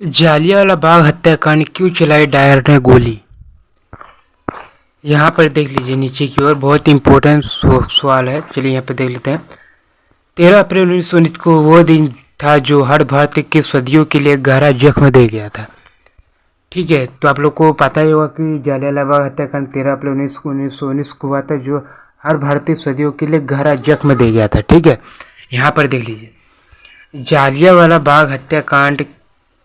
जालियांवाला बाग हत्याकांड क्यों चलाई डायर ने गोली। यहाँ पर देख लीजिए नीचे की ओर बहुत इंपॉर्टेंट सवाल है। चलिए यहाँ पर देख लेते हैं। 13 अप्रैल 1919 को वो दिन था जो हर भारतीय के सदियों के लिए गहरा जख्म दे गया था। ठीक है, तो आप लोग को पता ही होगा कि जालियांवाला बाग हत्याकांड 13 अप्रैल 1919 को हुआ था, जो हर भारतीय सदियों के लिए गहरा जख्म दे गया था। ठीक है, यहाँ पर देख लीजिए जालियांवाला बाग हत्याकांड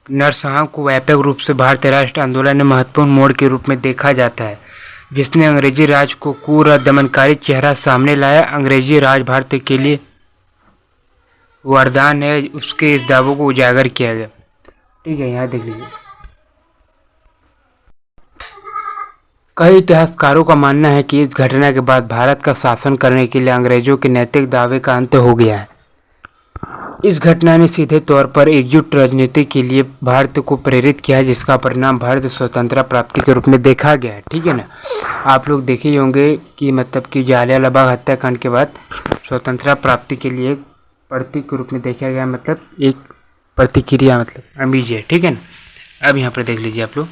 नरसंहार को व्यापक रूप से भारतीय राष्ट्र आंदोलन में महत्वपूर्ण मोड़ के रूप में देखा जाता है, जिसने अंग्रेजी राज को क्रूर और दमनकारी चेहरा सामने लाया। अंग्रेजी राज भारत के लिए वरदान है, उसके इस दावों को उजागर किया गया। ठीक है, यहाँ देख लीजिए। कई इतिहासकारों का मानना है कि इस घटना के बाद भारत का शासन करने के लिए अंग्रेजों के नैतिक दावे का अंत हो गया है। इस घटना ने सीधे तौर पर एकजुट राजनीति के लिए भारत को प्रेरित किया है, जिसका परिणाम भारत स्वतंत्रता प्राप्ति के रूप में देखा गया है। ठीक है ना, आप लोग देखे ही होंगे कि मतलब कि जालियांवाला बाग हत्याकांड के बाद स्वतंत्रता प्राप्ति के लिए प्रतीक के रूप में देखा गया, मतलब एक प्रतिक्रिया, मतलब अमीज है। ठीक है ना, अब यहाँ पर देख लीजिए आप लोग।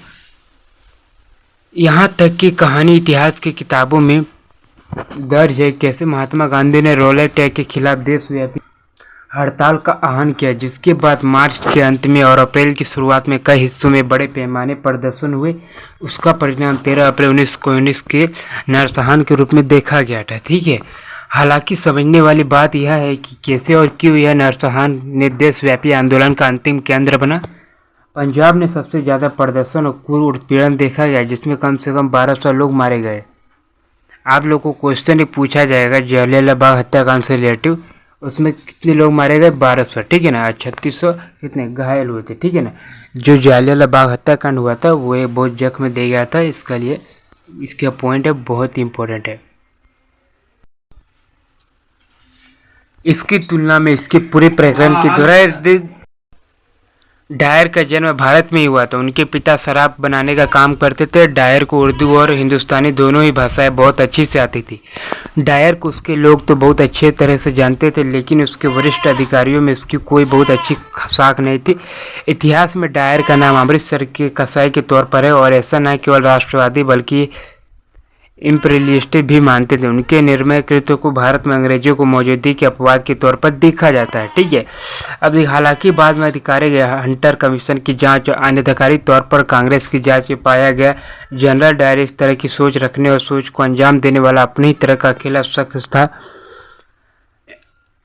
यहाँ तक की कहानी इतिहास की किताबों में दर्ज है कैसे महात्मा गांधी ने रोलेट एक्ट के खिलाफ देशव्यापी हड़ताल का आह्वान किया, जिसके बाद मार्च के अंत में और अप्रैल की शुरुआत में कई हिस्सों में बड़े पैमाने प्रदर्शन हुए। उसका परिणाम 13 अप्रैल 1919 के नरसंहार के रूप में देखा गया था। ठीक है, हालांकि समझने वाली बात यह है कि कैसे और क्यों यह नरसंहार ने देशव्यापी आंदोलन का अंतिम केंद्र बना। पंजाब में सबसे ज़्यादा प्रदर्शन और क्रूर उत्पीड़न देखा गया, जिसमें कम से कम 1200 लोग मारे गए। आप लोगों को क्वेश्चन पूछा जाएगा जालियांवाला बाग हत्याकांड से रिलेटिव, उसमें कितने लोग मारे गए? 1200। ठीक है ना, 3600 कितने घायल हुए थे। ठीक है ना, जो जालियांवाला बाग हत्याकांड हुआ था वो एक बहुत जख्म दे गया था। इसका लिए इसका पॉइंट है, बहुत इंपॉर्टेंट है। इसकी तुलना में इसके पूरे प्रकरण के दौरान डायर का जन्म भारत में ही हुआ था। उनके पिता शराब बनाने का काम करते थे। डायर को उर्दू और हिंदुस्तानी दोनों ही भाषाएं बहुत अच्छी से आती थी। डायर को उसके लोग तो बहुत अच्छे तरह से जानते थे, लेकिन उसके वरिष्ठ अधिकारियों में इसकी कोई बहुत अच्छी साख नहीं थी। इतिहास में डायर का नाम अमृतसर के कसाई के तौर पर है, और ऐसा न केवल राष्ट्रवादी बल्कि इम्पीरियलिस्ट भी मानते थे। उनके निर्मय कृत्यों को भारत में अंग्रेजों को मौजूदगी के अपवाद के तौर पर देखा जाता है। ठीक है, अब हालांकि बाद में अधिकारी गया हंटर कमीशन की जांच और अनधिकारिक तौर पर कांग्रेस की जांच में पाया गया जनरल डायर इस तरह की सोच रखने और सोच को अंजाम देने वाला अपनी ही तरह का अकेला शख्स था।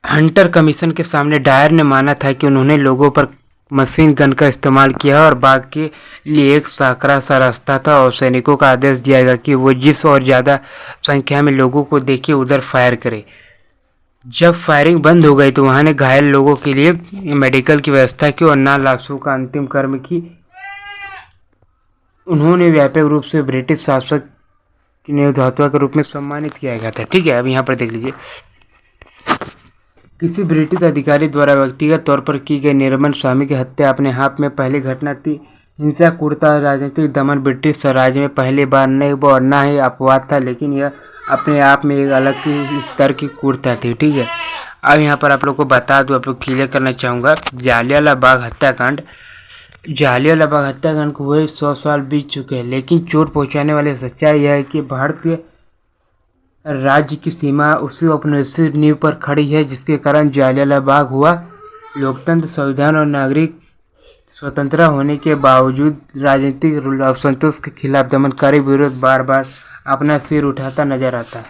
हंटर कमीशन के सामने डायर ने माना था कि उन्होंने लोगों पर मशीन गन का इस्तेमाल किया और बाग के लिए एक साकरा सा रास्ता था, और सैनिकों का आदेश दिया गया कि वो जिस और ज़्यादा संख्या में लोगों को देखे उधर फायर करे। जब फायरिंग बंद हो गई तो वहाँ ने घायल लोगों के लिए मेडिकल की व्यवस्था की और ना लाशों का अंतिम कर्म की। उन्होंने व्यापक रूप से ब्रिटिश शासक की नेतृत्व के रूप में सम्मानित किया गया था। ठीक है, अब यहाँ पर देख लीजिए। किसी ब्रिटिश अधिकारी द्वारा व्यक्तिगत तौर पर की गई निर्मम स्वामी की हत्या अपने आप में पहली घटना थी। हिंसा, क्रूरता और राजनीतिक दमन ब्रिटिश साम्राज्य में पहली बार नहीं और न ही अपवाद था, लेकिन यह अपने आप में एक अलग की स्तर की क्रूरता थी। ठीक है, अब यहाँ पर आप लोग को बता दूँ, आप लोग क्लियर करना चाहूँगा। जालियांवाला बाग हत्याकांड को हुए 100 साल बीत चुके हैं, लेकिन चोट पहुँचाने वाली सच्चाई यह है कि भारतीय राज्य की सीमा उसी औपनिवेशिक नींव पर खड़ी है, जिसके कारण जालियांवाला बाग हुआ। लोकतंत्र, संविधान और नागरिक स्वतंत्रता होने के बावजूद राजनीतिक असंतोष के खिलाफ दमनकारी विरोध बार बार अपना सिर उठाता नजर आता है।